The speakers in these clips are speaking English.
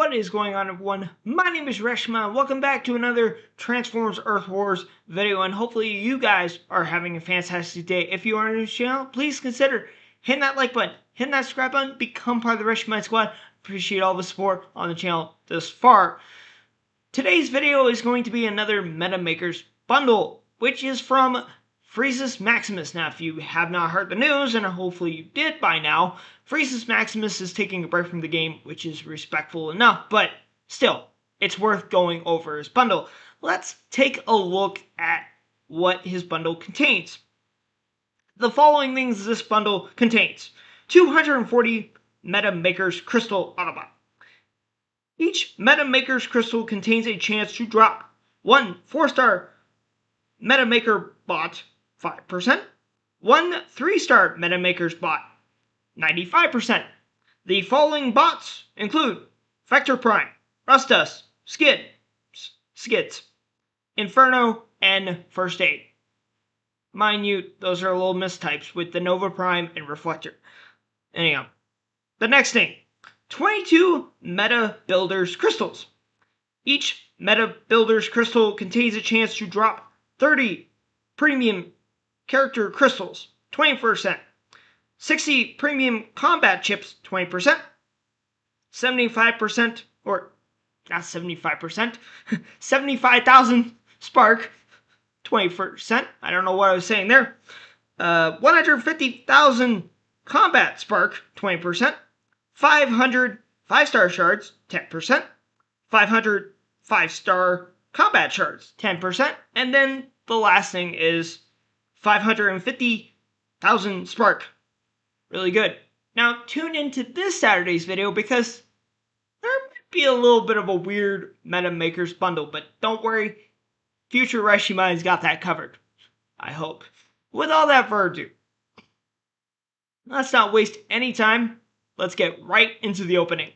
What is going on, everyone? My name is ReshiMine. Welcome back to another Transformers Earth Wars video, and hopefully you guys are having a fantastic day. If you are new to the channel, please consider hitting that like button, hitting that subscribe button, become part of the ReshiMine squad. Appreciate all the support on the channel thus far. Today's video is going to be another Meta Makers bundle, which is from Freezius Maximus. Now, if you have not heard the news, and hopefully you did by now, Freezius Maximus is taking a break from the game, which is respectful enough, but still, it's worth going over his bundle. Let's take a look at what his bundle contains. The following things this bundle contains: 240 Meta Makers Crystal Autobot. Each Meta Makers Crystal contains a chance to drop 1 4-star Meta Maker Bot 5%, 1 3-star Meta Makers Bot 95%. The following bots include Vector Prime, Rustus, Skids, Inferno, and First Aid. Mind you, those are little mistypes with the Nova Prime and Reflector. Anyhow, the next thing: 22 Meta Builders Crystals. Each Meta Builders Crystal contains a chance to drop 30 Premium Character Crystals, 20%. 60 Premium Combat Chips, 20%. 75%, or not 75%, 75,000 Spark, 20%. I don't know what I was saying there. 150,000 Combat Spark, 20%. 500 5-star shards, 10%. 500 5-star combat shards, 10%. And then the last thing is 550,000 Spark. Really good. Now tune into this Saturday's video because there might be a little bit of a weird Meta Makers bundle, but don't worry, future ReshiMine's got that covered, I hope. With all that further ado, let's not waste any time. Let's get right into the opening.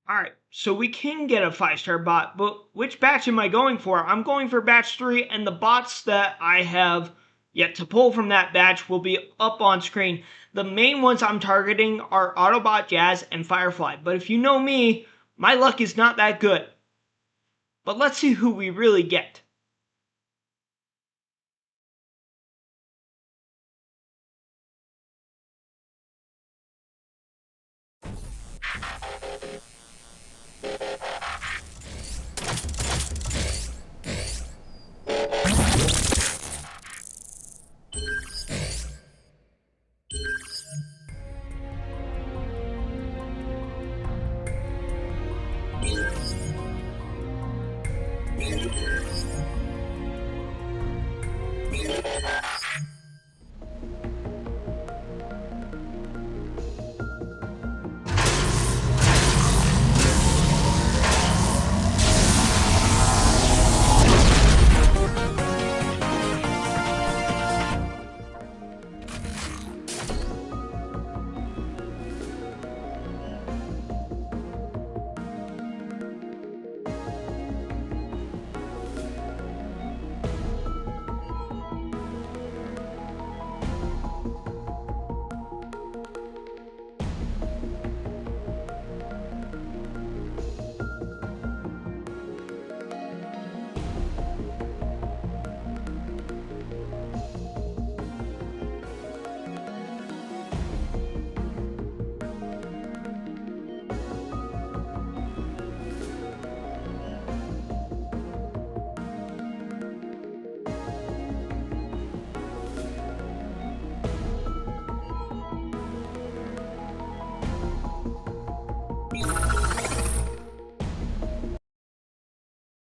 Alright, so we can get a 5-star bot, but which batch am I going for? I'm going for batch 3, and the bots that I have yet to pull from that batch will be up on screen. The main ones I'm targeting are Autobot, Jazz, and Firefly, but if you know me, my luck is not that good. But let's see who we really get.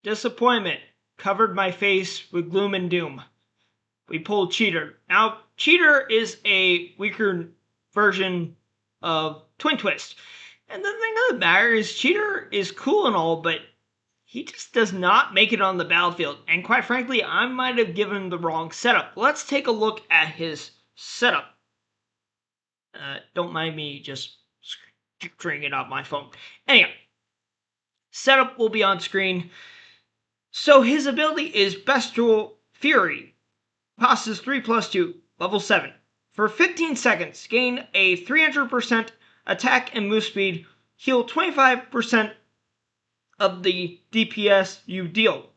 Disappointment covered my face with gloom and doom. We pulled Cheater. Now, Cheater is a weaker version of Twin Twist. And the thing of the matter is, Cheater is cool and all, but he just does not make it on the battlefield. And quite frankly, I might have given him the wrong setup. Let's take a look at his setup. Don't mind me just screening it off my phone. Anyhow, setup will be on screen. So his ability is Bestial Fury. Cost is 3+2, level 7. For 15 seconds, gain a 300% attack and move speed, heal 25% of the DPS you deal,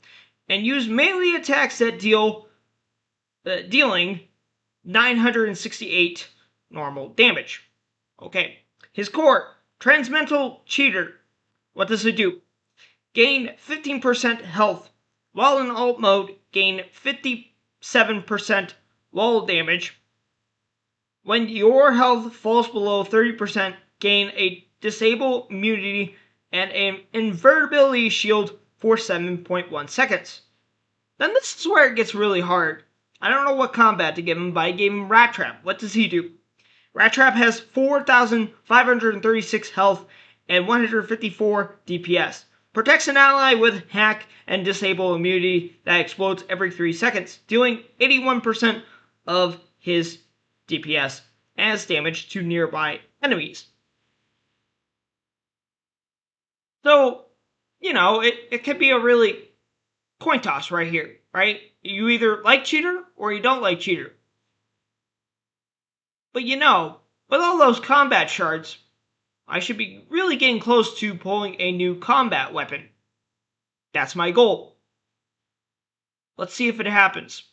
and use melee attacks that dealing 968 normal damage. Okay. His core, Transmental Cheater. What does it do? Gain 15% health. While in alt mode, gain 57% wall damage. When your health falls below 30%, gain a disable immunity and an invulnerability shield for 7.1 seconds. Then this is where it gets really hard. I don't know what combat to give him, but I gave him Rat Trap. What does he do? Rat Trap has 4,536 health and 154 DPS. Protects an ally with hack and disable immunity that explodes every 3 seconds, dealing 81% of his DPS as damage to nearby enemies. So, it could be a really coin toss right here, right? You either like Cheater or you don't like Cheater. But with all those combat shards, I should be really getting close to pulling a new combat weapon. That's my goal. Let's see if it happens.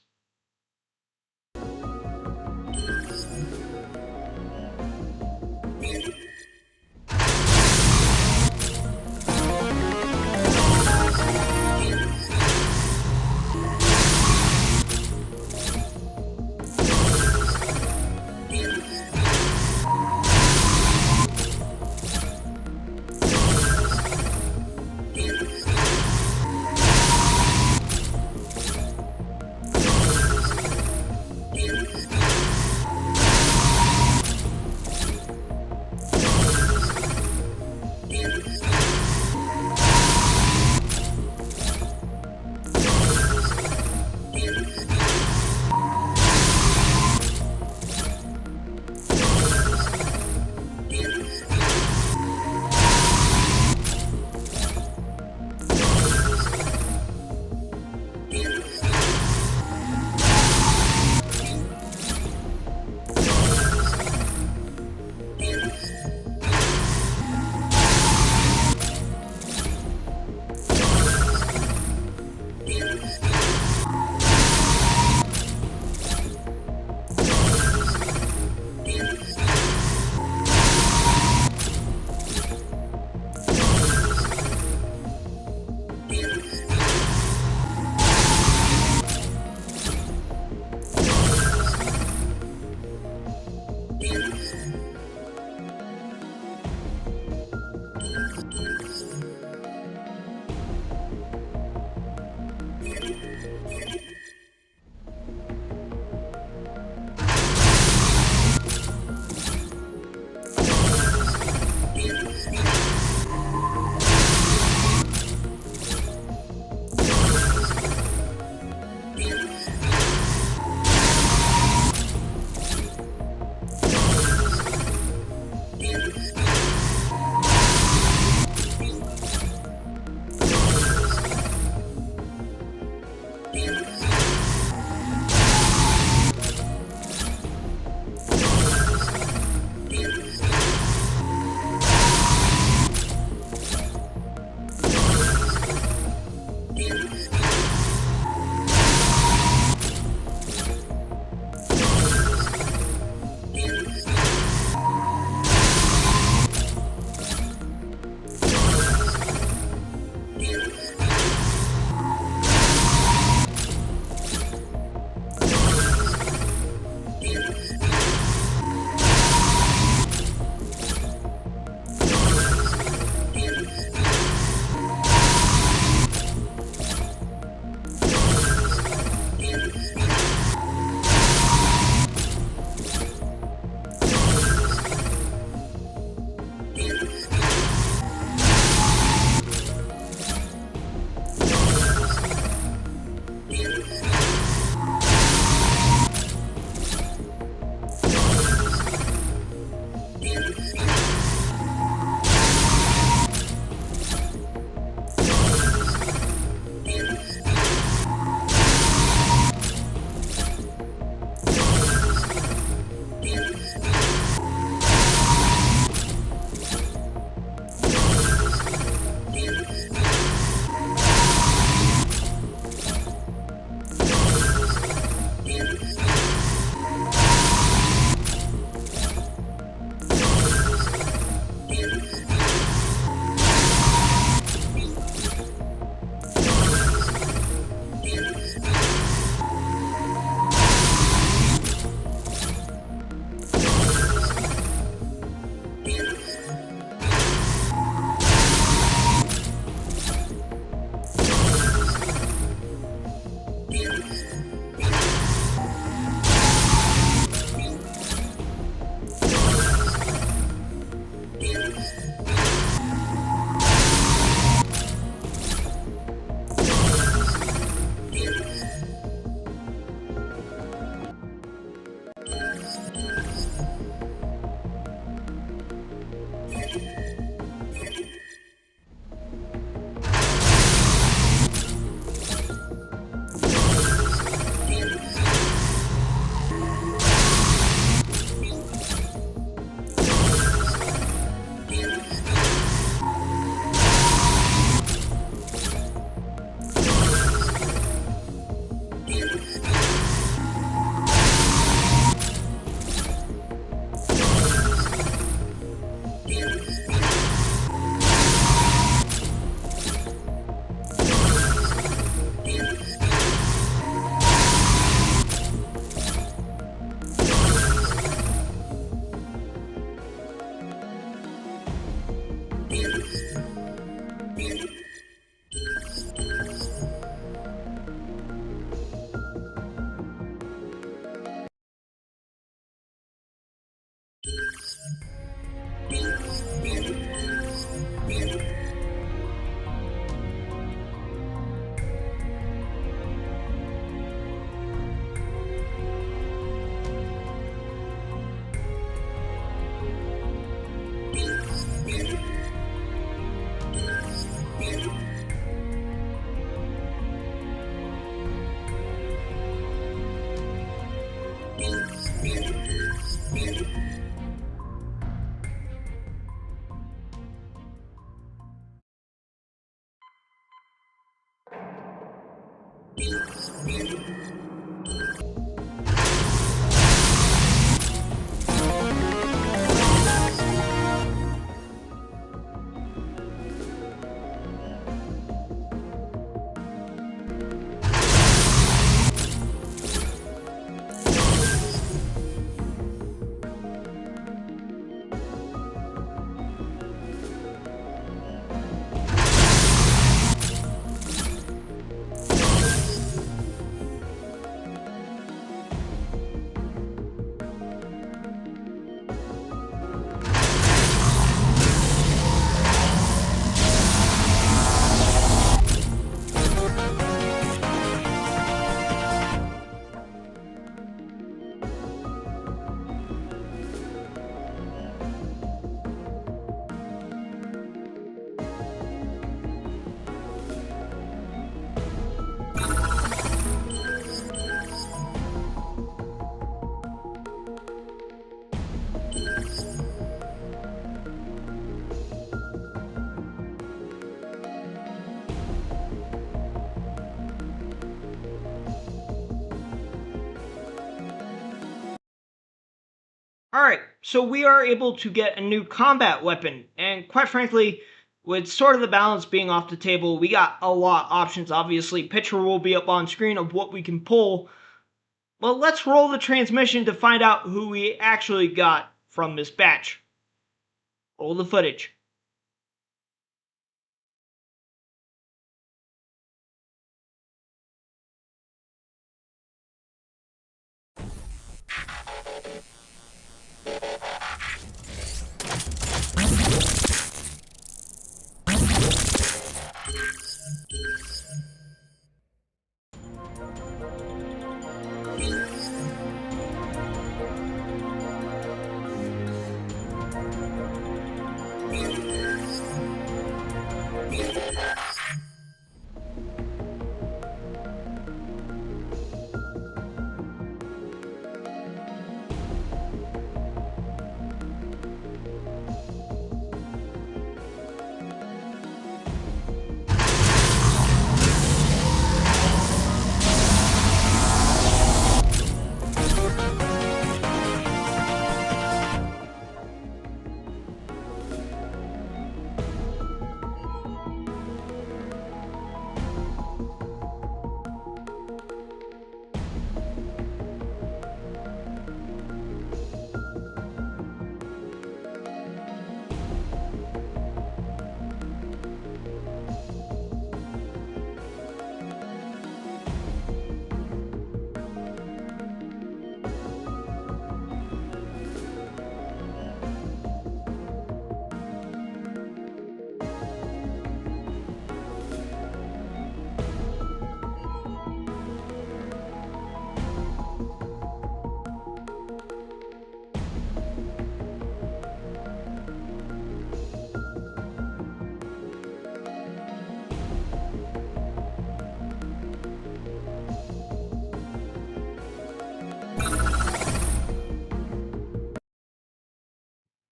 Alright, so we are able to get a new combat weapon, and quite frankly, with sort of the balance being off the table, we got a lot of options. Obviously, picture will be up on screen of what we can pull, but let's roll the transmission to find out who we actually got from this batch. Roll the footage.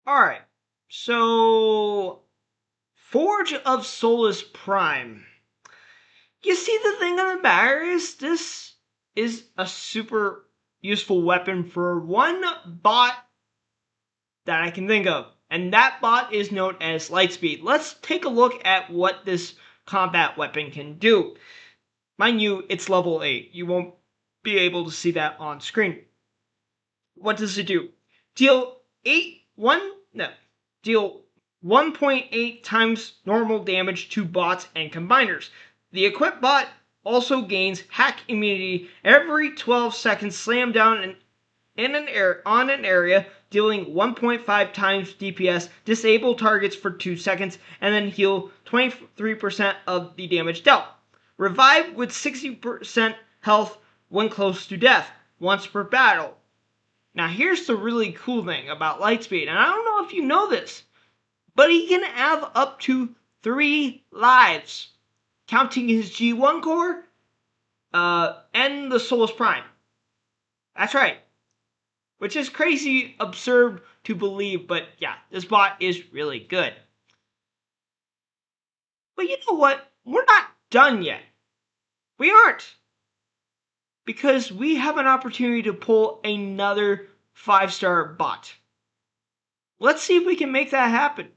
Alright, so Forge of Solus Prime. You see, the thing on the matter is, this is a super useful weapon for one bot that I can think of, and that bot is known as Lightspeed. Let's take a look at what this combat weapon can do. Mind you, it's level 8. You won't be able to see that on screen. What does it do? Deal 1.8 times normal damage to bots and combiners. The equipped bot also gains hack immunity every 12 seconds. Slam down on an area, dealing 1.5 times DPS. Disable targets for 2 seconds, and then heal 23% of the damage dealt. Revive with 60% health when close to death, once per battle. Now here's the really cool thing about Lightspeed, and I don't know if you know this, but he can have up to 3 lives, counting his G1 core and the Solus Prime. That's right. Which is crazy, absurd to believe, but yeah, this bot is really good. But you know what? We're not done yet. We aren't. Because we have an opportunity to pull another 5-star bot. Let's see if we can make that happen.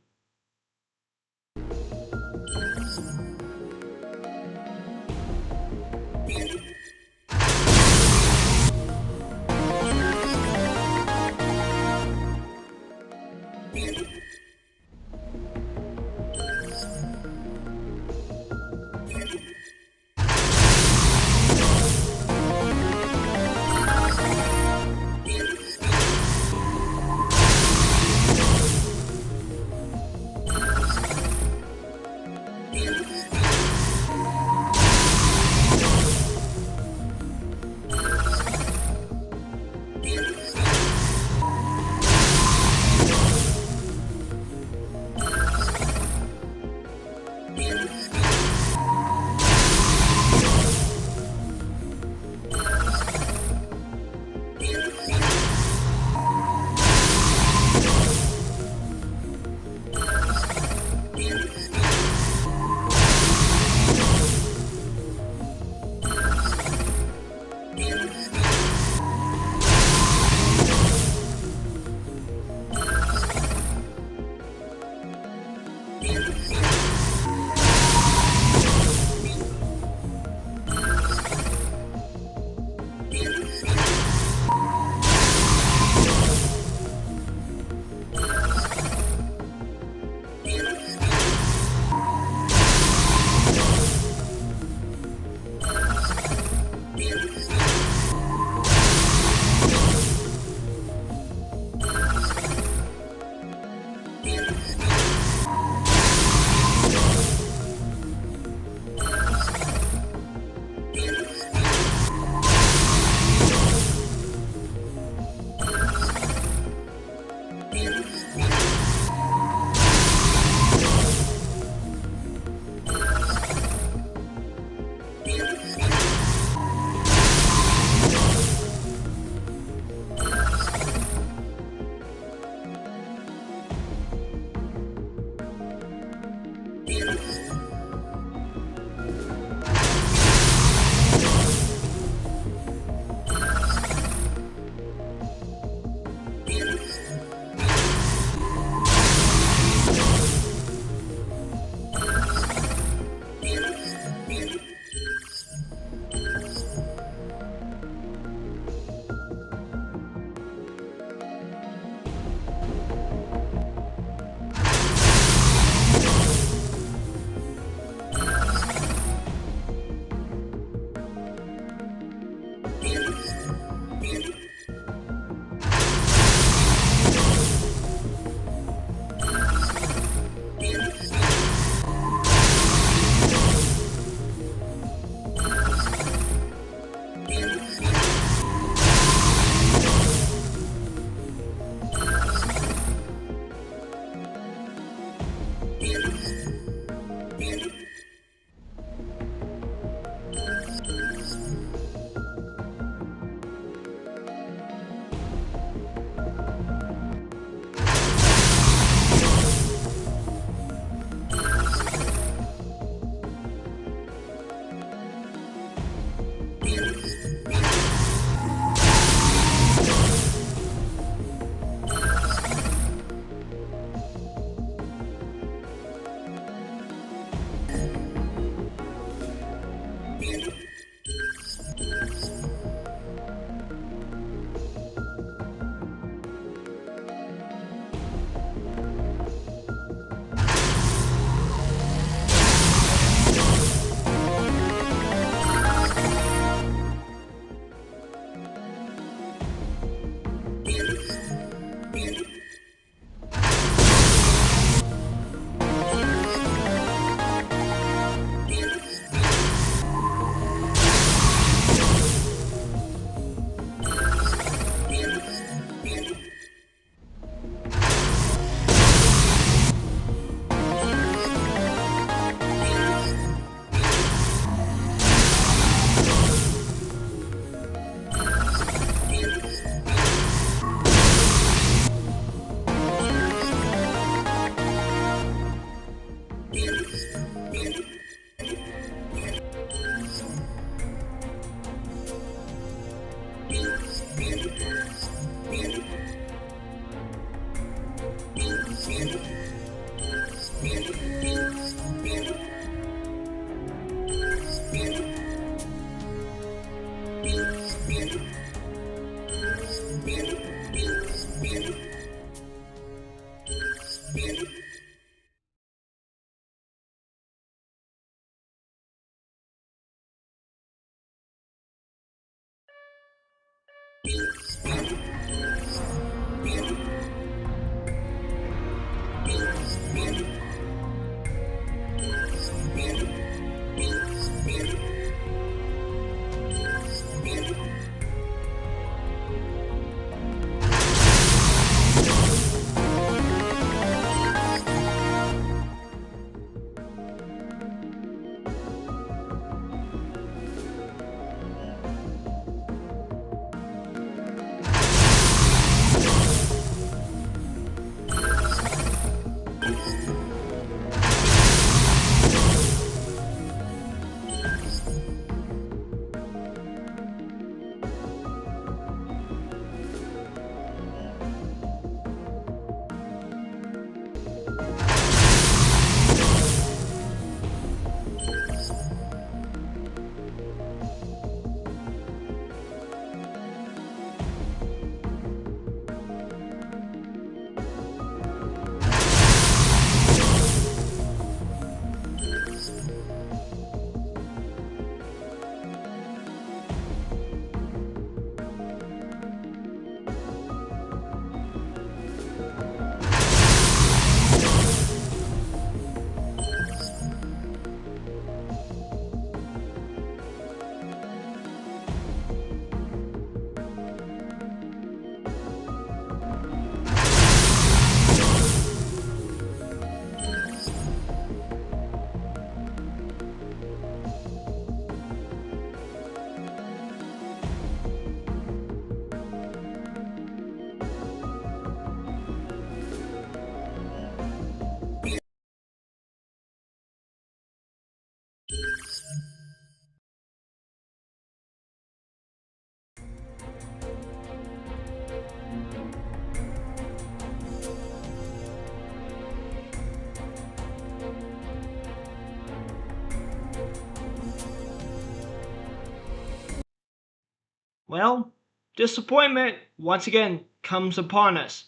well, disappointment once again comes upon us.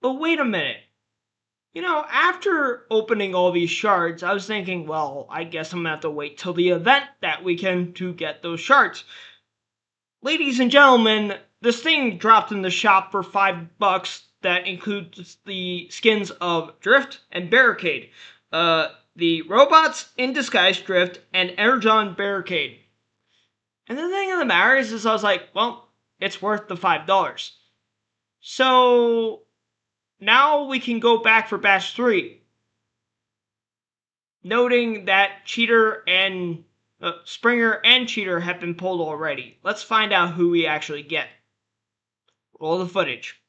But wait a minute. After opening all these shards, I was thinking, well, I guess I'm gonna have to wait till the event that weekend to get those shards. Ladies and gentlemen, this thing dropped in the shop for $5 that includes the skins of Drift and Barricade. The Robots in Disguise Drift and Energon Barricade. And the thing of the matter is I was like, well, it's worth the $5. So now we can go back for batch 3. Noting that Cheater and Springer and Cheater have been pulled already. Let's find out who we actually get. Roll the footage.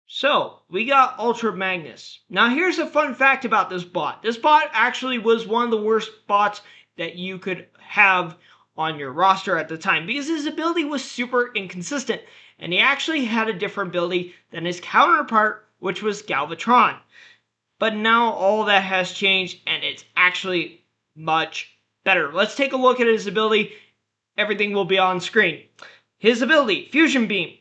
So, we got Ultra Magnus. Now here's a fun fact about this bot. This bot actually was one of the worst bots that you could have on your roster at the time because his ability was super inconsistent and he actually had a different ability than his counterpart, which was Galvatron. But now all that has changed and it's actually much better. Let's take a look at his ability. Everything will be on screen. His ability, Fusion Beam,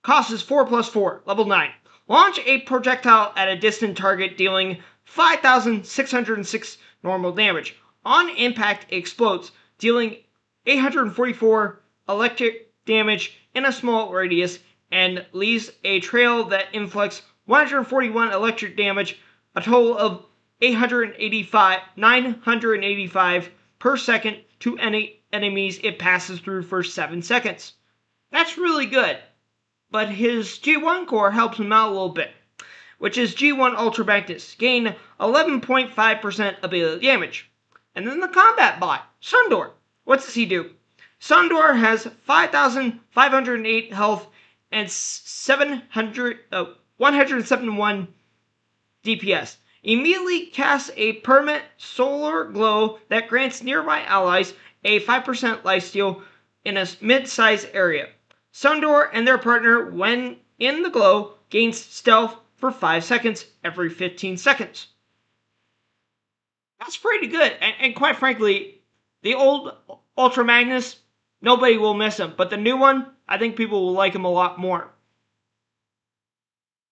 cost is 4+4, level 9. Launch a projectile at a distant target dealing 5,606 normal damage. On impact, it explodes, dealing 844 electric damage in a small radius and leaves a trail that inflicts 141 electric damage, a total of 985 per second to any enemies it passes through for 7 seconds. That's really good. But his G1 core helps him out a little bit, which is G1 Ultra Magnus, gain 11.5% ability damage. And then the combat bot, Sundor. What does he do? Sundor has 5,508 health and 171 DPS. Immediately casts a permanent solar glow that grants nearby allies a 5% lifesteal in a mid-sized area. Sundor and their partner, when in the glow, gains stealth for 5 seconds every 15 seconds. That's pretty good. And quite frankly, the old Ultra Magnus, nobody will miss him. But the new one, I think people will like him a lot more.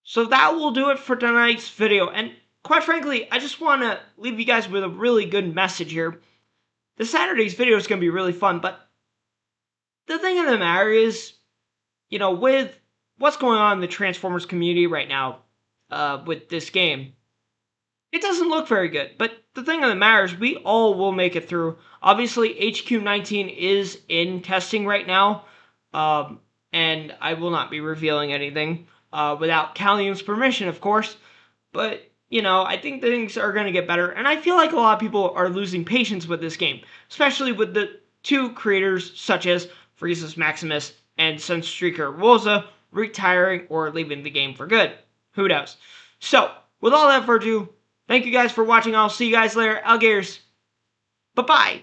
So that will do it for tonight's video. And quite frankly, I just want to leave you guys with a really good message here. This Saturday's video is going to be really fun. But the thing of the matter is, with what's going on in the Transformers community right now with this game, it doesn't look very good. But the thing of the matter is, we all will make it through. Obviously, HQ19 is in testing right now, and I will not be revealing anything without Callium's permission, of course. But, you know, I think things are going to get better, and I feel like a lot of people are losing patience with this game, especially with the two creators such as Freezius Maximus and Sunstreaker Rosa retiring or leaving the game for good. Who knows? So, with all that further ado, thank you guys for watching. I'll see you guys later. Alligators. Bye-bye.